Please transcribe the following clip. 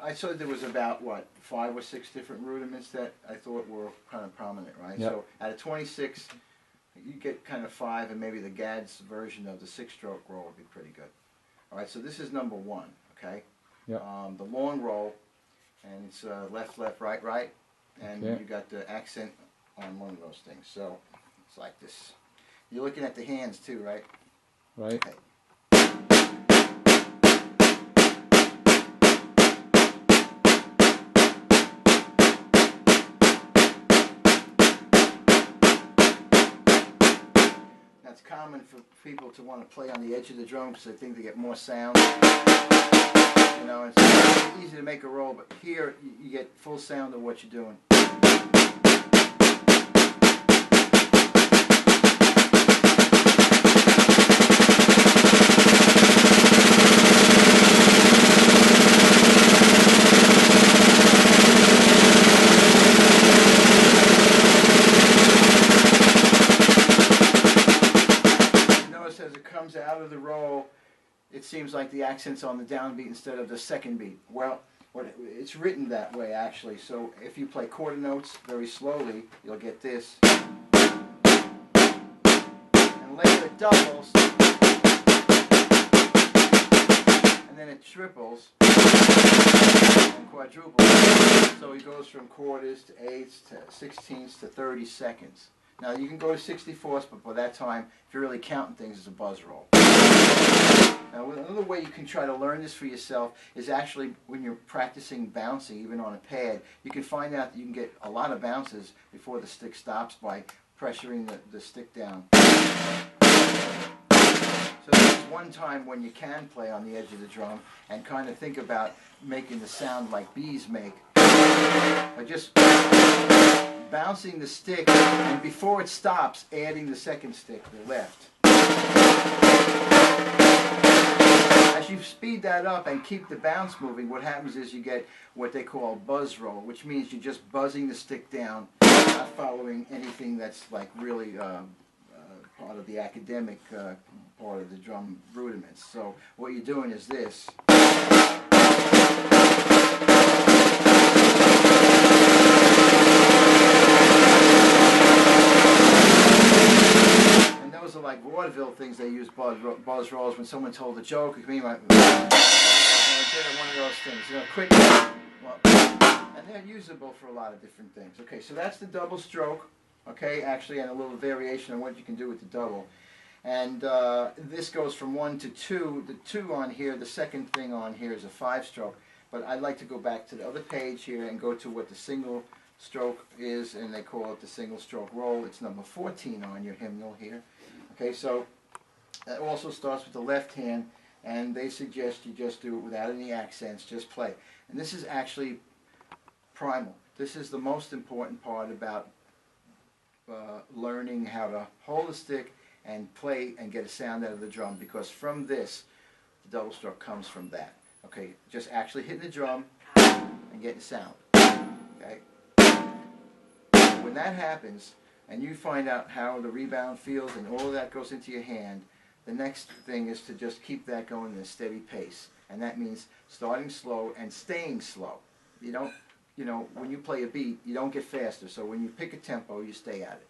I said there was about, what, 5 or 6 different rudiments that I thought were kind of prominent, right? Yep. So out of 26, you get kind of 5, and maybe the Gadd's version of the 6-stroke roll would be pretty good. All right, so this is number 1, okay? Yep. The long roll, and it's left, left, right, right, and Okay. you got the accent on one of those things. So it's like this. You're looking at the hands too, right? Right. Okay. It's common for people to want to play on the edge of the drum because they think they get more sound. You know, it's easy to make a roll, but here you get full sound of what you're doing. As it comes out of the roll, it seems like the accent's on the downbeat instead of the second beat. Well, it's written that way actually, so if you play quarter notes very slowly, you'll get this. And later it doubles, and then it triples and quadruples. So it goes from quarters to eighths to sixteenths to 30 seconds. Now you can go to 64ths, but by that time, if you're really counting things, it's a buzz roll. Now another way you can try to learn this for yourself is actually when you're practicing bouncing, even on a pad, you can find out that you can get a lot of bounces before the stick stops by pressuring the stick down. So there's one time when you can play on the edge of the drum and kind of think about making the sound like bees make. By just bouncing the stick, and before it stops, adding the second stick, the left. As you speed that up and keep the bounce moving, what happens is you get what they call buzz roll, which means you're just buzzing the stick down, not following anything that's like really part of the academic part of the drum rudiments. So what you're doing is this. Those are like vaudeville things. They use buzz rolls when someone told a joke. It could be like, one of those things, you know, quick. Well, and they're usable for a lot of different things. Okay, so that's the double stroke. Okay, actually, and a little variation on what you can do with the double. And this goes from 1 to 2. The 2 on here, the second thing on here is a 5-stroke. But I'd like to go back to the other page here and go to what the single stroke is, and they call it the single stroke roll. It's number 14 on your hymnal here. Okay, so that also starts with the left hand, and they suggest you just do it without any accents, just play. And this is actually primal. This is the most important part about learning how to hold a stick and play and get a sound out of the drum, because from this, the double stroke comes from that. Okay, just actually hitting the drum and getting sound. Okay, when that happens, and you find out how the rebound feels and all of that goes into your hand, the next thing is to just keep that going in a steady pace. And that means starting slow and staying slow. You don't, you know, when you play a beat, you don't get faster. So when you pick a tempo, you stay at it.